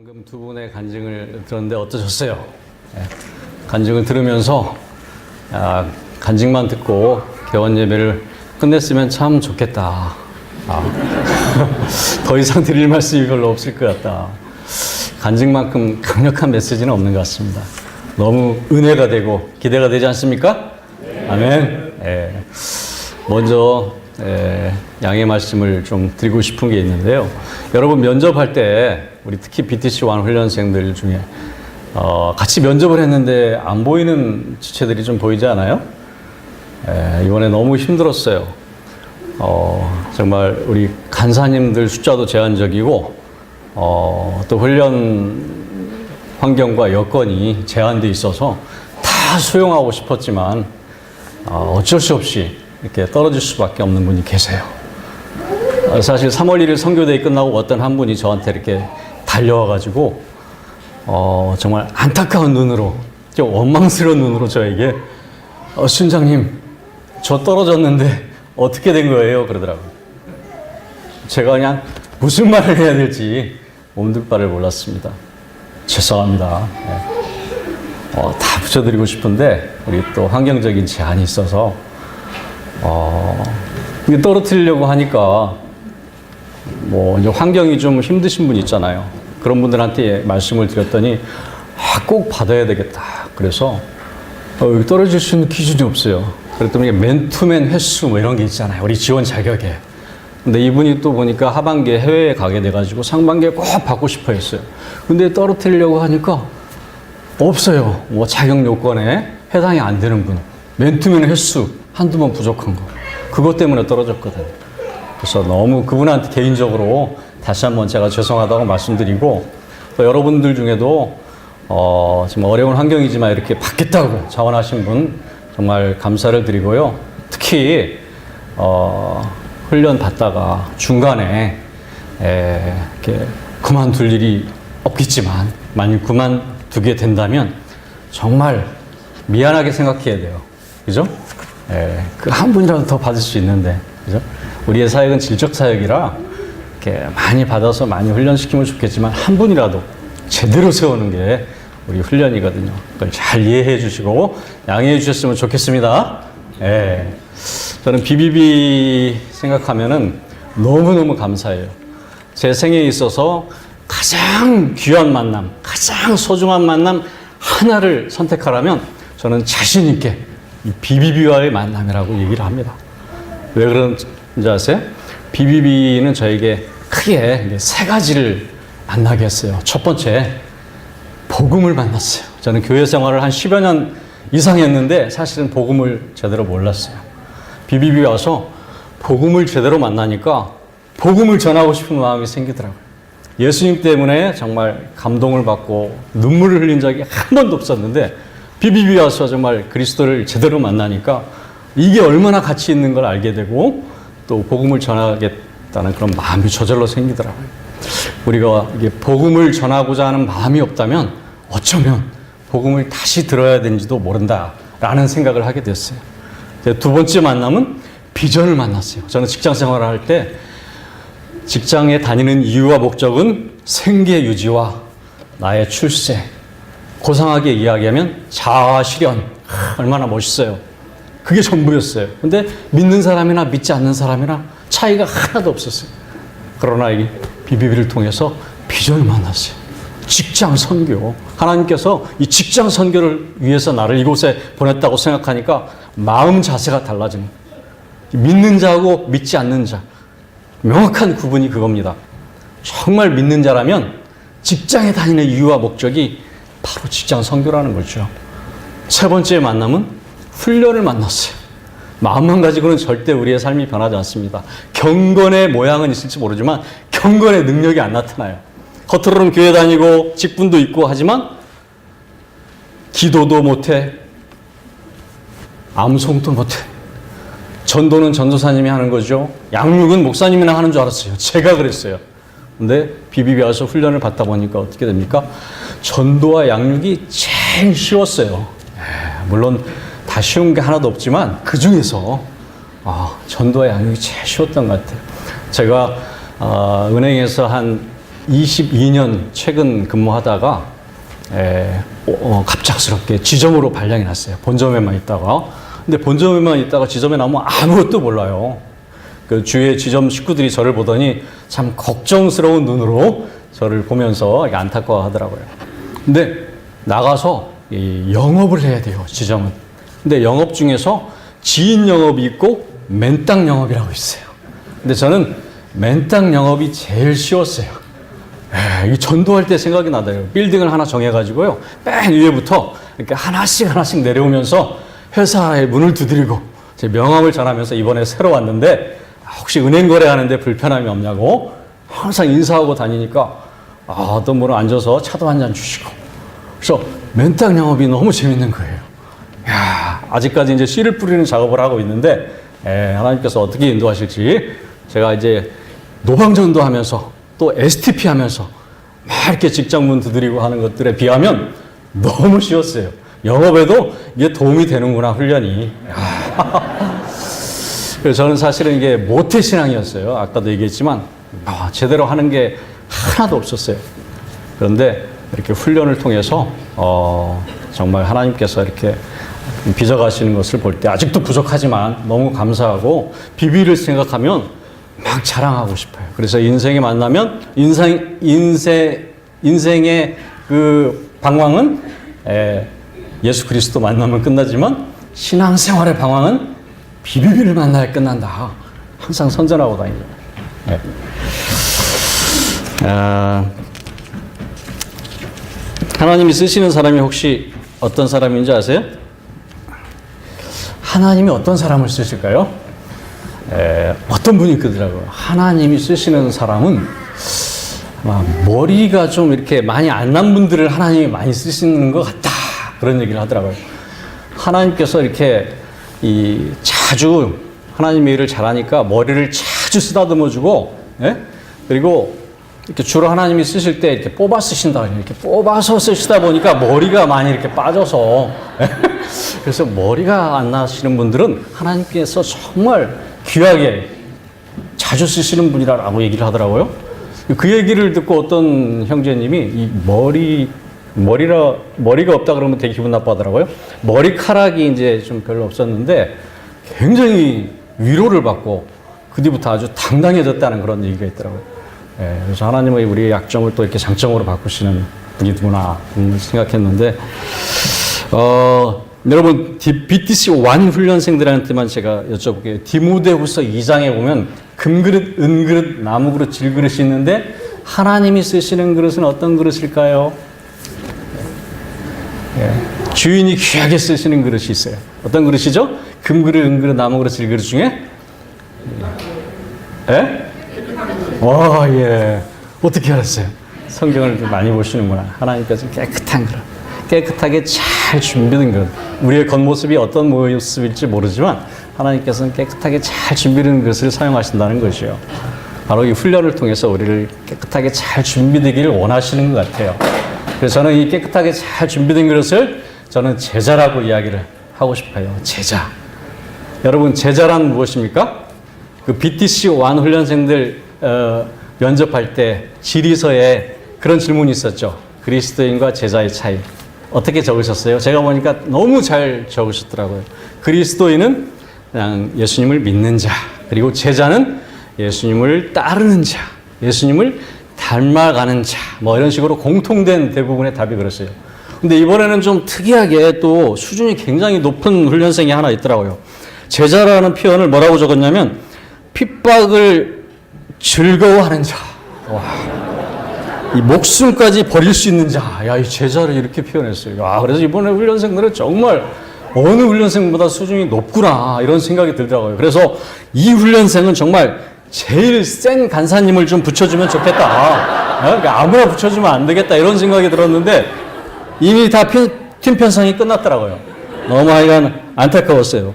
방금 두 분의 간증을 들었는데 어떠셨어요? 네. 간증을 들으면서 간증만 듣고 개원 예배를 끝냈으면 참 좋겠다. 더 이상 드릴 말씀이 별로 없을 것 같다. 간증만큼 강력한 메시지는 없는 것 같습니다. 너무 은혜가 되고 기대가 되지 않습니까? 네. 아멘. 네. 먼저 양해 말씀을 좀 드리고 싶은 게 있는데요. 여러분 면접할 때 우리 특히 BTC1 훈련생들 중에 같이 면접을 했는데 안 보이는 지체들이 좀 보이지 않아요? 이번에 너무 힘들었어요. 정말 우리 간사님들 숫자도 제한적이고 또 훈련 환경과 여건이 제한돼 있어서 다 수용하고 싶었지만 어쩔 수 없이 이렇게 떨어질 수밖에 없는 분이 계세요. 사실 3월 1일 선교대회 끝나고 어떤 한 분이 저한테 이렇게 달려와가지고 정말 안타까운 눈으로, 좀 원망스러운 눈으로 저에게 순장님 저 떨어졌는데 어떻게 된 거예요? 그러더라고요. 제가 그냥 무슨 말을 해야 될지 몸둘 바를 몰랐습니다. 죄송합니다. 다 붙여드리고 싶은데 우리 또 환경적인 제한이 있어서 이게 떨어뜨리려고 하니까 뭐 이제 환경이 좀 힘드신 분 있잖아요. 그런 분들한테 말씀을 드렸더니 꼭 받아야 되겠다. 그래서 여기 떨어질 수 있는 기준이 없어요. 그랬더니 맨투맨 횟수 뭐 이런 게 있잖아요. 우리 지원 자격에. 근데 이분이 또 보니까 하반기에 해외에 가게 돼가지고 상반기에 꼭 받고 싶어 했어요. 근데 떨어뜨리려고 하니까 없어요. 뭐 자격 요건에 해당이 안 되는 분. 맨투맨 횟수 한두 번 부족한 거. 그것 때문에 떨어졌거든요. 그래서 너무 그분한테 개인적으로 다시 한번 제가 죄송하다고 말씀드리고, 또 여러분들 중에도 지금 어려운 환경이지만 이렇게 받겠다고 자원하신 분 정말 감사를 드리고요. 특히 훈련 받다가 중간에 이렇게 그만둘 일이 없겠지만 만약 그만두게 된다면 정말 미안하게 생각해야 돼요. 그죠? 그 한 분이라도 더 받을 수 있는데, 그죠? 우리의 사역은 질적 사역이라 이렇게 많이 받아서 많이 훈련시키면 좋겠지만 한 분이라도 제대로 세우는 게 우리 훈련이거든요. 그걸 잘 이해해 주시고 양해해 주셨으면 좋겠습니다. 저는 BBB 생각하면은 너무너무 감사해요. 제 생애에 있어서 가장 귀한 만남, 가장 소중한 만남 하나를 선택하라면 저는 자신 있게 이 BBB와의 만남이라고 얘기를 합니다. 왜 그런지 아세요? BBB는 저에게 크게 세 가지를 만나게 했어요. 첫 번째, 복음을 만났어요. 저는 교회 생활을 한 10여 년 이상 했는데 사실은 복음을 제대로 몰랐어요. BBB 와서 복음을 제대로 만나니까 복음을 전하고 싶은 마음이 생기더라고요. 예수님 때문에 정말 감동을 받고 눈물을 흘린 적이 한 번도 없었는데 BBB 와서 정말 그리스도를 제대로 만나니까 이게 얼마나 가치 있는 걸 알게 되고 또 복음을 전하겠다는 그런 마음이 저절로 생기더라고요. 우리가 이게 복음을 전하고자 하는 마음이 없다면 어쩌면 복음을 다시 들어야 되는지도 모른다라는 생각을 하게 됐어요. 두 번째 만남은 비전을 만났어요. 저는 직장 생활을 할 때 직장에 다니는 이유와 목적은 생계 유지와 나의 출세, 고상하게 이야기하면 자아 실현. 얼마나 멋있어요. 그게 전부였어요. 근데 믿는 사람이나 믿지 않는 사람이나 차이가 하나도 없었어요. 그러나 이 BBB를 통해서 비전을 만났어요. 직장 선교. 하나님께서 이 직장 선교를 위해서 나를 이곳에 보냈다고 생각하니까 마음 자세가 달라지는 거예요. 믿는 자하고 믿지 않는 자. 명확한 구분이 그겁니다. 정말 믿는 자라면 직장에 다니는 이유와 목적이 바로 직장 선교라는 거죠. 세 번째 만남은 훈련을 만났어요. 마음만 가지고는 절대 우리의 삶이 변하지 않습니다. 경건의 모양은 있을지 모르지만 경건의 능력이 안 나타나요. 겉으로는 교회 다니고 직분도 있고 하지만 기도도 못해, 암송도 못해. 전도는 전도사님이 하는 거죠. 양육은 목사님이나 하는 줄 알았어요. 제가 그랬어요. 근데 BBB 와서 훈련을 받다 보니까 어떻게 됩니까? 전도와 양육이 제일 쉬웠어요. 물론 다 쉬운 게 하나도 없지만 그 중에서 전도와 양육이 제일 쉬웠던 것 같아요. 제가 은행에서 한 22년 최근 근무하다가 갑작스럽게 지점으로 발령이 났어요. 본점에만 있다가. 근데 본점에만 있다가 지점에 나오면 아무것도 몰라요. 그 주위의 지점 식구들이 저를 보더니 참 걱정스러운 눈으로 저를 보면서 안타까워하더라고요. 근데 나가서 이 영업을 해야 돼요, 지점은. 근데 영업 중에서 지인 영업이 있고 맨땅 영업이라고 있어요. 근데 저는 맨땅 영업이 제일 쉬웠어요. 이 전도할 때 생각이 나더라고요. 빌딩을 하나 정해가지고요, 맨 위에부터 이렇게 하나씩 내려오면서 회사의 문을 두드리고 제 명함을 전하면서 이번에 새로 왔는데 혹시 은행 거래하는데 불편함이 없냐고 항상 인사하고 다니니까 어떤 분은 앉아서 차도 한 잔 주시고, 그래서 맨땅 영업이 너무 재밌는 거예요. 야, 아직까지 이제 씨를 뿌리는 작업을 하고 있는데 하나님께서 어떻게 인도하실지. 제가 이제 노방전도 하면서 또 STP 하면서 막 이렇게 직장문 두드리고 하는 것들에 비하면 너무 쉬웠어요. 영업에도 이게 도움이 되는구나, 훈련이. 그래서 저는 사실은 이게 모태신앙이었어요. 아까도 얘기했지만 제대로 하는 게 하나도 없었어요. 그런데 이렇게 훈련을 통해서 정말 하나님께서 이렇게 빚어가시는 것을 볼 때 아직도 부족하지만 너무 감사하고 비비를 생각하면 막 자랑하고 싶어요. 그래서 인생에 만나면 인생의 그 방황은 예수 그리스도 만나면 끝나지만 신앙생활의 방황은 비비비를 만나야 끝난다. 항상 선전하고 다니죠. 하나님이 쓰시는 사람이 혹시 어떤 사람인지 아세요? 하나님이 어떤 사람을 쓰실까요? 어떤 분이 그러더라고요. 하나님이 쓰시는 사람은 머리가 좀 이렇게 많이 안 난 분들을 하나님이 많이 쓰시는 것 같다, 그런 얘기를 하더라고요. 하나님께서 이렇게 자주 하나님의 일을 잘하니까 머리를 자주 쓰다듬어주고, 그리고 이렇게 주로 하나님이 쓰실 때 이렇게 뽑아 쓰신다, 이렇게 뽑아서 쓰시다 보니까 머리가 많이 이렇게 빠져서 그래서 머리가 안 나시는 분들은 하나님께서 정말 귀하게 자주 쓰시는 분이라고 얘기를 하더라고요. 그 얘기를 듣고 어떤 형제님이 이 머리가 없다 그러면 되게 기분 나빠하더라고요. 머리카락이 이제 좀 별로 없었는데 굉장히 위로를 받고 그 뒤부터 아주 당당해졌다는 그런 얘기가 있더라고요. 그래서 하나님의 우리의 약점을 또 이렇게 장점으로 바꾸시는 분이구나 생각했는데, 여러분, BTC 1 훈련생들한테만 제가 여쭤볼게요. 디모데후서 2장에 보면 금그릇, 은그릇, 나무그릇, 질그릇이 있는데 하나님이 쓰시는 그릇은 어떤 그릇일까요? 주인이 귀하게 쓰시는 그릇이 있어요. 어떤 그릇이죠? 금그릇, 은그릇, 나무그릇, 질그릇 중에? 어떻게 알았어요? 성경을 많이 보시는구나. 하나님께서 깨끗한 그릇, 깨끗하게 잘 준비된 그릇. 우리의 겉모습이 어떤 모습일지 모르지만 하나님께서는 깨끗하게 잘 준비된 그릇을 사용하신다는 것이요. 바로 이 훈련을 통해서 우리를 깨끗하게 잘 준비되기를 원하시는 것 같아요. 그래서 저는 이 깨끗하게 잘 준비된 그릇을 저는 제자라고 이야기를 하고 싶어요. 제자. 여러분, 제자란 무엇입니까? 그 BTC 1 훈련생들 면접할 때 질의서에 그런 질문이 있었죠. 그리스도인과 제자의 차이. 어떻게 적으셨어요? 제가 보니까 너무 잘 적으셨더라고요. 그리스도인은 그냥 예수님을 믿는 자, 그리고 제자는 예수님을 따르는 자, 예수님을 닮아가는 자, 뭐 이런 식으로 공통된 대부분의 답이 그랬어요. 근데 이번에는 좀 특이하게 또 수준이 굉장히 높은 훈련생이 하나 있더라고요. 제자라는 표현을 뭐라고 적었냐면 핍박을 즐거워하는 자. 와. 이 목숨까지 버릴 수 있는 자. 야, 이 제자를 이렇게 표현했어요. 아, 그래서 이번에 훈련생들은 정말 어느 훈련생보다 수준이 높구나, 이런 생각이 들더라고요. 그래서 이 훈련생은 정말 제일 센 간사님을 좀 붙여주면 좋겠다. 그러니까 아무나 붙여주면 안 되겠다, 이런 생각이 들었는데 이미 다 팀 편성이 끝났더라고요. 너무 하여간 안타까웠어요.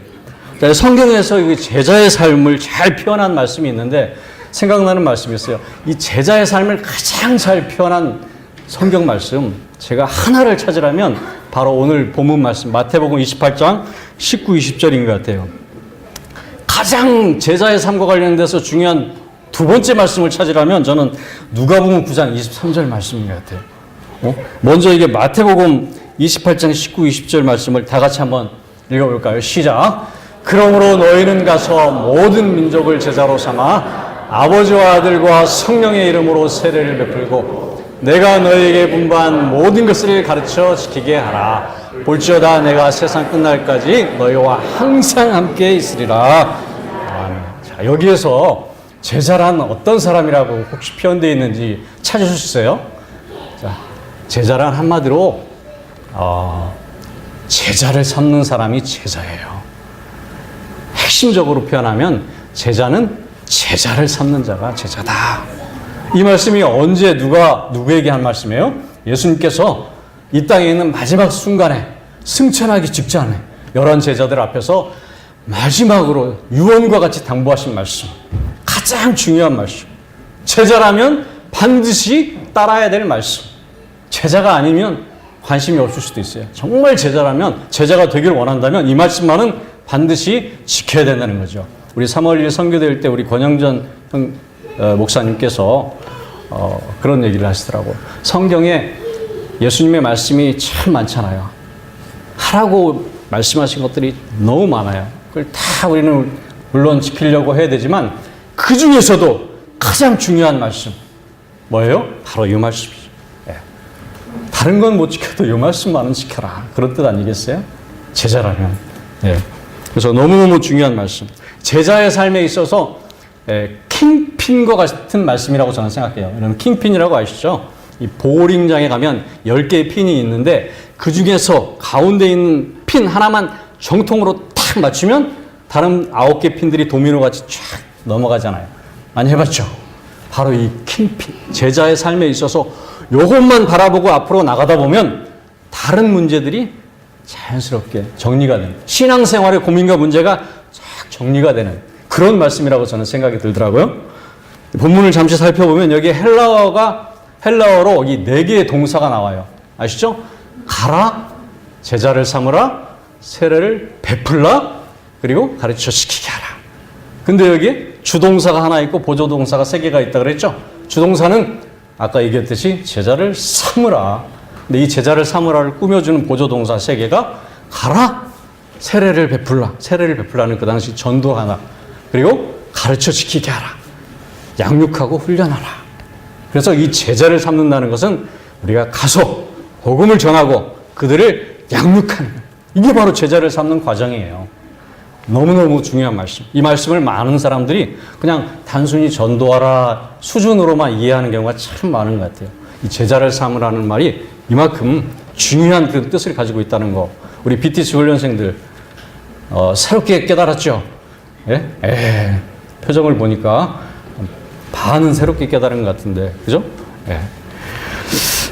성경에서 이 제자의 삶을 잘 표현한 말씀이 있는데 생각나는 말씀이 있어요. 이 제자의 삶을 가장 잘 표현한 성경 말씀, 제가 하나를 찾으라면 바로 오늘 본문 말씀 마태복음 28장 19, 20절인 것 같아요. 가장 제자의 삶과 관련돼서 중요한 두 번째 말씀을 찾으라면 저는 누가복음 9장 23절 말씀인 것 같아요. 먼저 이게 마태복음 28장 19, 20절 말씀을 다 같이 한번 읽어볼까요? 시작. 그러므로 너희는 가서 모든 민족을 제자로 삼아 아버지와 아들과 성령의 이름으로 세례를 베풀고 내가 너희에게 분부한 모든 것을 가르쳐 지키게 하라. 볼지어다 내가 세상 끝날까지 너희와 항상 함께 있으리라. 자, 여기에서 제자란 어떤 사람이라고 혹시 표현되어 있는지 찾으실 수 있어요? 자, 제자란 한마디로 제자를 삼는 사람이 제자예요. 핵심적으로 표현하면 제자는 제자를 삼는 자가 제자다. 이 말씀이 언제 누구에게 한 말씀이에요? 예수님께서 이 땅에 있는 마지막 순간에 승천하기 직전에 11 제자들 앞에서 마지막으로 유언과 같이 당부하신 말씀. 가장 중요한 말씀. 제자라면 반드시 따라야 될 말씀. 제자가 아니면 관심이 없을 수도 있어요. 정말 제자라면, 제자가 되길 원한다면 이 말씀만은 반드시 지켜야 된다는 거죠. 우리 3월 1일 선교대회 때 우리 권영전 목사님께서 그런 얘기를 하시더라고요. 성경에 예수님의 말씀이 참 많잖아요. 하라고 말씀하신 것들이 너무 많아요. 그걸 다 우리는 물론 지키려고 해야 되지만 그 중에서도 가장 중요한 말씀 뭐예요? 바로 이 말씀이죠. 다른 건 못 지켜도 이 말씀만은 지켜라. 그런 뜻 아니겠어요? 제자라면. 그래서 너무너무 중요한 말씀. 제자의 삶에 있어서 킹핀과 같은 말씀이라고 저는 생각해요. 여러분 킹핀이라고 아시죠? 이 보링장에 가면 10개의 핀이 있는데 그 중에서 가운데 있는 핀 하나만 정통으로 탁 맞추면 다른 9개 핀들이 도미노같이 쫙 넘어가잖아요. 많이 해봤죠? 바로 이 킹핀. 제자의 삶에 있어서 이것만 바라보고 앞으로 나가다 보면 다른 문제들이 자연스럽게 정리가 되는, 신앙생활의 고민과 문제가 쫙 정리가 되는 그런 말씀이라고 저는 생각이 들더라고요. 본문을 잠시 살펴보면 여기 헬라어로 이 4개의 동사가 나와요. 아시죠? 가라, 제자를 삼으라, 세례를 베풀라, 그리고 가르쳐 시키게 하라. 근데 여기 주동사가 하나 있고 보조동사가 3개가 있다 그랬죠? 주동사는 아까 얘기했듯이 제자를 삼으라. 근데 이 제자를 삼으라를 꾸며주는 보조동사 3개가 가라, 세례를 베풀라. 세례를 베풀라는 그 당시 전도하나. 그리고 가르쳐 지키게 하라. 양육하고 훈련하라. 그래서 이 제자를 삼는다는 것은 우리가 가서 복음을 전하고 그들을 양육하는 거예요. 이게 바로 제자를 삼는 과정이에요. 너무너무 중요한 말씀. 이 말씀을 많은 사람들이 그냥 단순히 전도하라 수준으로만 이해하는 경우가 참 많은 것 같아요. 이 제자를 삼으라는 말이 이만큼 중요한 그 뜻을 가지고 있다는 거. 우리 BTC 훈련생들 새롭게 깨달았죠? 예? 표정을 보니까 반은 새롭게 깨달은 것 같은데, 그죠? 예.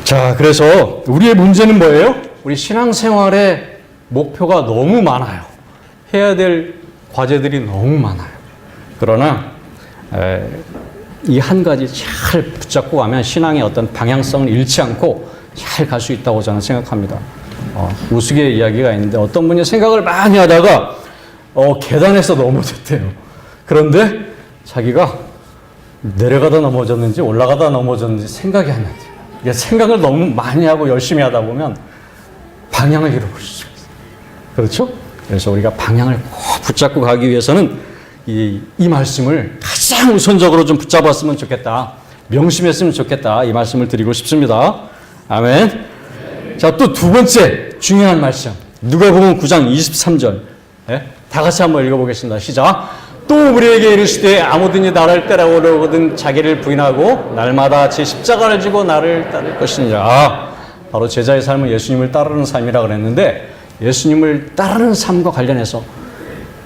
자, 그래서 우리의 문제는 뭐예요? 우리 신앙생활의 목표가 너무 많아요. 해야 될 과제들이 너무 많아요. 그러나 이 한 가지 잘 붙잡고 가면 신앙의 어떤 방향성을 잃지 않고 잘 갈 수 있다고 저는 생각합니다. 우스갯 이야기가 있는데 어떤 분이 생각을 많이 하다가 계단에서 넘어졌대요. 그런데 자기가 내려가다 넘어졌는지 올라가다 넘어졌는지 생각이 안 나대요. 생각을 너무 많이 하고 열심히 하다 보면 방향을 잃어버릴 수 있어요. 그렇죠? 그래서 우리가 방향을 꼭 붙잡고 가기 위해서는 이 말씀을 가장 우선적으로 좀 붙잡았으면 좋겠다. 명심했으면 좋겠다. 이 말씀을 드리고 싶습니다. 아멘. 자, 또 두 번째 중요한 말씀. 누가복음 9장 23절. 다 같이 한번 읽어보겠습니다. 시작. 또 우리에게 이르시되 아무든지 나를 따라오려거든 자기를 부인하고 날마다 제 십자가를 지고 나를 따를 것이니라. 바로 제자의 삶은 예수님을 따르는 삶이라 그랬는데 예수님을 따르는 삶과 관련해서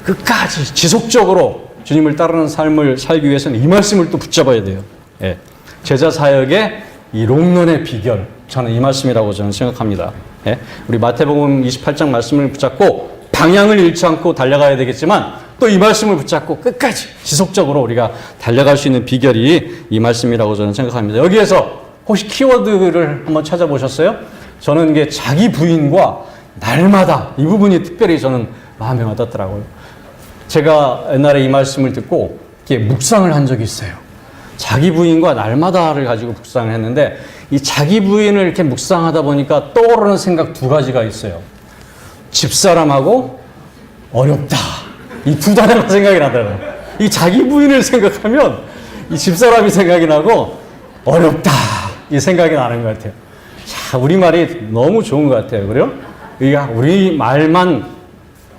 끝까지 지속적으로 주님을 따르는 삶을 살기 위해서는 이 말씀을 또 붙잡아야 돼요. 제자 사역의 이 롱런의 비결, 저는 이 말씀이라고 저는 생각합니다. 우리 마태복음 28장 말씀을 붙잡고 방향을 잃지 않고 달려가야 되겠지만 또 이 말씀을 붙잡고 끝까지 지속적으로 우리가 달려갈 수 있는 비결이 이 말씀이라고 저는 생각합니다. 여기에서 혹시 키워드를 한번 찾아보셨어요? 저는 이게 자기 부인과 날마다 이 부분이 특별히 저는 마음에 와닿더라고요. 제가 옛날에 이 말씀을 듣고 이렇게 묵상을 한 적이 있어요. 자기 부인과 날마다를 가지고 묵상을 했는데 이 자기 부인을 이렇게 묵상하다 보니까 떠오르는 생각 두 가지가 있어요. 집사람하고 어렵다. 이 두 단어가 생각이 나더라고요. 이 자기 부인을 생각하면 이 집사람이 생각이 나고 어렵다. 이 생각이 나는 것 같아요. 자, 우리말이 너무 좋은 것 같아요. 그래요? 우리 말만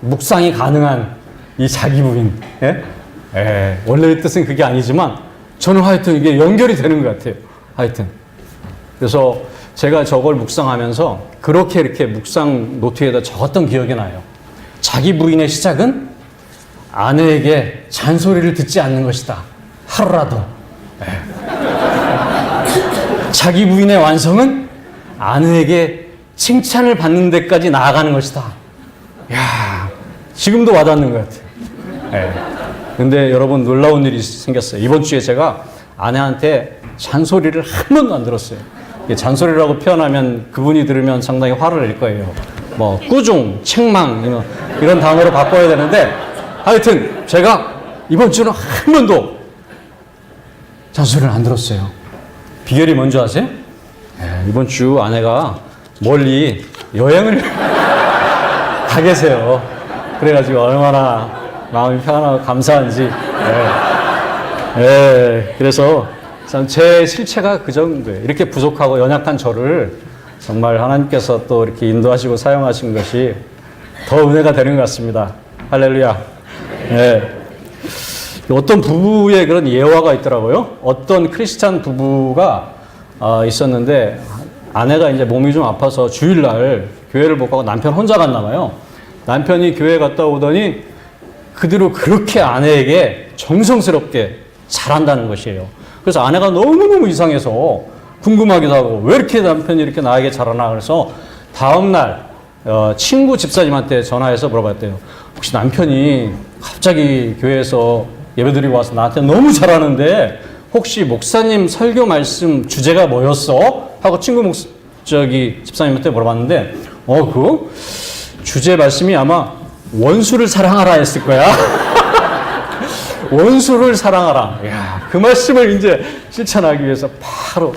묵상이 가능한 이 자기 부인. 예? 원래의 뜻은 그게 아니지만 저는 하여튼 이게 연결이 되는 것 같아요. 하여튼. 그래서 제가 저걸 묵상하면서 그렇게 이렇게 묵상 노트에다 적었던 기억이 나요. 자기 부인의 시작은 아내에게 잔소리를 듣지 않는 것이다. 하루라도. 자기 부인의 완성은 아내에게 칭찬을 받는 데까지 나아가는 것이다. 야, 지금도 와닿는 것 같아요. 근데 여러분 놀라운 일이 생겼어요. 이번 주에 제가 아내한테 잔소리를 한 번도 안 들었어요. 잔소리라고 표현하면 그분이 들으면 상당히 화를 낼 거예요. 뭐 꾸중, 책망 이런 단어로 바꿔야 되는데 하여튼 제가 이번 주는 한 번도 잔소리를 안 들었어요. 비결이 뭔지 아세요? 이번 주 아내가 멀리 여행을 가 계세요. 그래가지고 얼마나 마음이 편안하고 감사한지. 그래서 참 제 실체가 그 정도예요. 이렇게 부족하고 연약한 저를 정말 하나님께서 또 이렇게 인도하시고 사용하신 것이 더 은혜가 되는 것 같습니다. 할렐루야. 어떤 부부의 그런 예화가 있더라고요. 어떤 크리스찬 부부가 있었는데 아내가 이제 몸이 좀 아파서 주일날 교회를 못 가고 남편 혼자 갔나 봐요. 남편이 교회 갔다 오더니 그대로 그렇게 아내에게 정성스럽게 잘한다는 것이에요. 그래서 아내가 너무너무 이상해서 궁금하기도 하고 왜 이렇게 남편이 이렇게 나에게 잘하나. 그래서 다음날 친구 집사님한테 전화해서 물어봤대요. 혹시 남편이 갑자기 교회에서 예배드리고 와서 나한테 너무 잘하는데 혹시 목사님 설교 말씀 주제가 뭐였어? 하고 친구 집사님한테 물어봤는데 그 주제 말씀이 아마 원수를 사랑하라 했을 거야. 원수를 사랑하라. 야, 그 말씀을 이제 실천하기 위해서 바로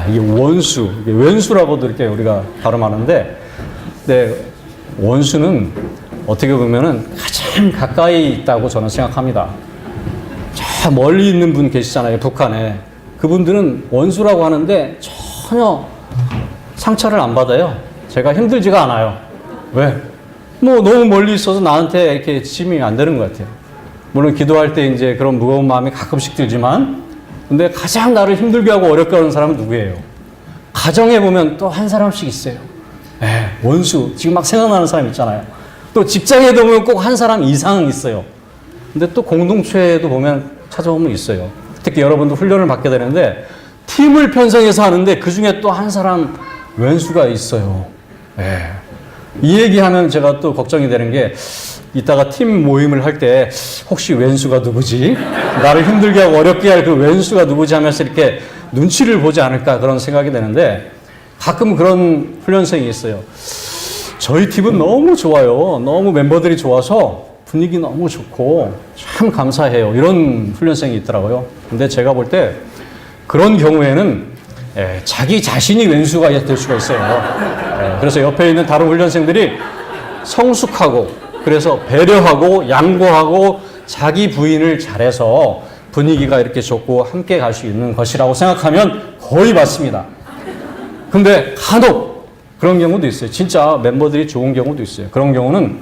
이게 원수, 이게 왼수라고도 이렇게 우리가 발음하는데, 원수는 어떻게 보면은 가장 가까이 있다고 저는 생각합니다. 저 멀리 있는 분 계시잖아요, 북한에. 그분들은 원수라고 하는데 전혀 상처를 안 받아요. 제가 힘들지가 않아요. 왜? 뭐 너무 멀리 있어서 나한테 이렇게 짐이 안 되는 것 같아요. 물론 기도할 때 이제 그런 무거운 마음이 가끔씩 들지만, 근데 가장 나를 힘들게 하고 어렵게 하는 사람은 누구예요? 가정에 보면 또 한 사람씩 있어요. 원수. 지금 막 생각나는 사람 있잖아요. 또 직장에도 보면 꼭 한 사람 이상은 있어요. 근데 또 공동체에도 보면 찾아보면 있어요. 특히 여러분도 훈련을 받게 되는데 팀을 편성해서 하는데 그 중에 또 한 사람 왼수가 있어요. 이 얘기하면 제가 또 걱정이 되는 게 이따가 팀 모임을 할 때 혹시 왼수가 누구지? 나를 힘들게 하고 어렵게 할 그 왼수가 누구지 하면서 이렇게 눈치를 보지 않을까 그런 생각이 되는데 가끔 그런 훈련생이 있어요. 저희 팀은 너무 좋아요. 너무 멤버들이 좋아서 분위기 너무 좋고 참 감사해요. 이런 훈련생이 있더라고요. 근데 제가 볼 때 그런 경우에는 자기 자신이 왼수가 될 수가 있어요. 그래서 옆에 있는 다른 훈련생들이 성숙하고 그래서 배려하고 양보하고 자기 부인을 잘해서 분위기가 이렇게 좋고 함께 갈 수 있는 것이라고 생각하면 거의 맞습니다. 근데 간혹 그런 경우도 있어요. 진짜 멤버들이 좋은 경우도 있어요. 그런 경우는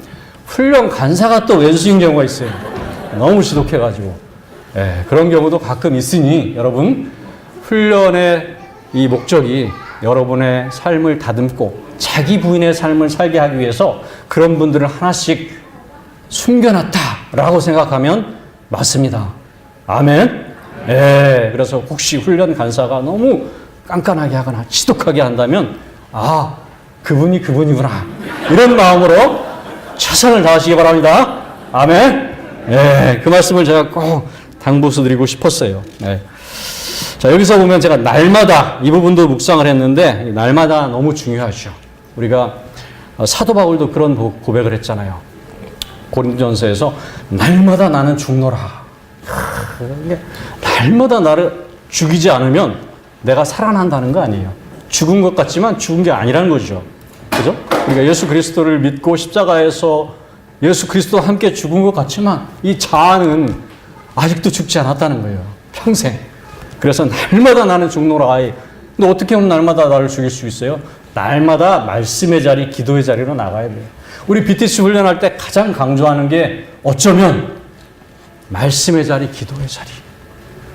훈련 간사가 또 왼수인 경우가 있어요. 너무 지독해가지고. 그런 경우도 가끔 있으니 여러분 훈련의 이 목적이 여러분의 삶을 다듬고 자기 부인의 삶을 살게 하기 위해서 그런 분들을 하나씩 숨겨놨다라고 생각하면 맞습니다. 아멘. 그래서 혹시 훈련 간사가 너무 깐깐하게 하거나 지독하게 한다면 그분이 그분이구나 이런 마음으로 최선을 다하시기 바랍니다. 아멘. 그 말씀을 제가 꼭 당부드리고 싶었어요. 자, 여기서 보면 제가 날마다 이 부분도 묵상을 했는데 날마다 너무 중요하죠. 우리가 사도 바울도 그런 고백을 했잖아요. 고린도전서에서 날마다 나는 죽노라. 이게 날마다 나를 죽이지 않으면 내가 살아난다는 거 아니에요. 죽은 것 같지만 죽은 게 아니라는 거죠. 그죠? 그러니까 예수 그리스도를 믿고 십자가에서 예수 그리스도와 함께 죽은 것 같지만 이 자아는 아직도 죽지 않았다는 거예요. 평생. 그래서 날마다 나는 죽노라. 근데 어떻게 하면 날마다 나를 죽일 수 있어요? 날마다 말씀의 자리, 기도의 자리로 나가야 돼요. 우리 BTC 훈련할 때 가장 강조하는 게 어쩌면 말씀의 자리, 기도의 자리.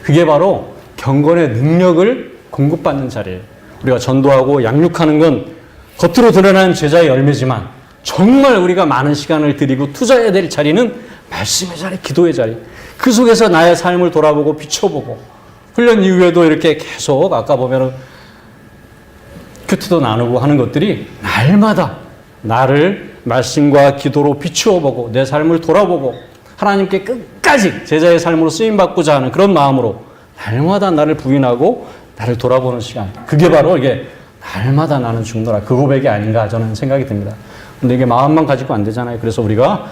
그게 바로 경건의 능력을 공급받는 자리예요. 우리가 전도하고 양육하는 건 겉으로 드러나는 제자의 열매지만 정말 우리가 많은 시간을 들이고 투자해야 될 자리는 말씀의 자리, 기도의 자리. 그 속에서 나의 삶을 돌아보고 비춰보고 훈련 이후에도 이렇게 계속 아까 보면은 큐티도 나누고 하는 것들이 날마다 나를 말씀과 기도로 비추어 보고 내 삶을 돌아보고 하나님께 끝까지 제자의 삶으로 쓰임받고자 하는 그런 마음으로 날마다 나를 부인하고 나를 돌아보는 시간. 그게 바로 이게 날마다 나는 죽노라. 그 고백이 아닌가 저는 생각이 듭니다. 근데 이게 마음만 가지고 안 되잖아요. 그래서 우리가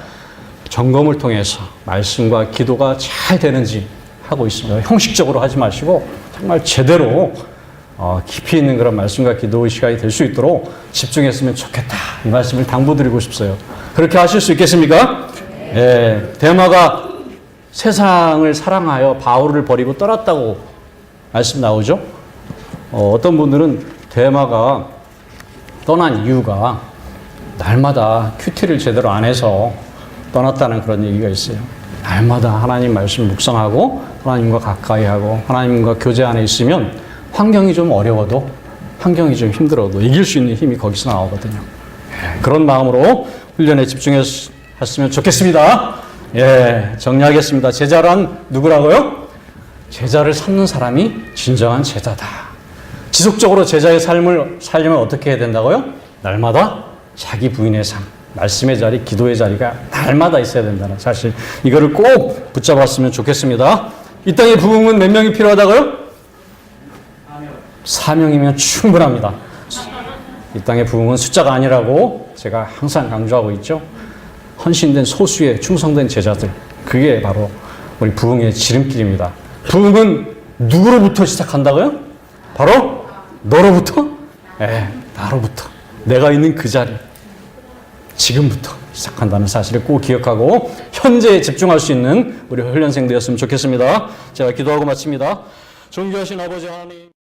점검을 통해서 말씀과 기도가 잘 되는지 하고 있습니다. 형식적으로 하지 마시고 정말 제대로 깊이 있는 그런 말씀과 기도의 시간이 될 수 있도록 집중했으면 좋겠다. 이 말씀을 당부드리고 싶어요. 그렇게 하실 수 있겠습니까? 예, 데마가 세상을 사랑하여 바울을 버리고 떠났다고 말씀 나오죠? 어떤 분들은 데마가 떠난 이유가 날마다 큐티를 제대로 안 해서 떠났다는 그런 얘기가 있어요. 날마다 하나님 말씀 묵상하고 하나님과 가까이 하고 하나님과 교제 안에 있으면 환경이 좀 어려워도 환경이 좀 힘들어도 이길 수 있는 힘이 거기서 나오거든요. 그런 마음으로 훈련에 집중했으면 좋겠습니다. 예, 정리하겠습니다. 제자란 누구라고요? 제자를 삼는 사람이 진정한 제자다. 지속적으로 제자의 삶을 살려면 어떻게 해야 된다고요? 날마다 자기 부인의 삶, 말씀의 자리, 기도의 자리가 날마다 있어야 된다는 사실. 이거를 꼭 붙잡았으면 좋겠습니다. 이 땅의 부흥은 몇 명이 필요하다고요? 4명이면 충분합니다. 이 땅의 부흥은 숫자가 아니라고 제가 항상 강조하고 있죠. 헌신된 소수의 충성된 제자들. 그게 바로 우리 부흥의 지름길입니다. 부흥은 누구로부터 시작한다고요? 바로 너로부터? 네, 나로부터. 내가 있는 그 자리. 지금부터 시작한다는 사실을 꼭 기억하고 현재에 집중할 수 있는 우리 훈련생 되었으면 좋겠습니다. 제가 기도하고 마칩니다. 존귀하신 아버지 하나님.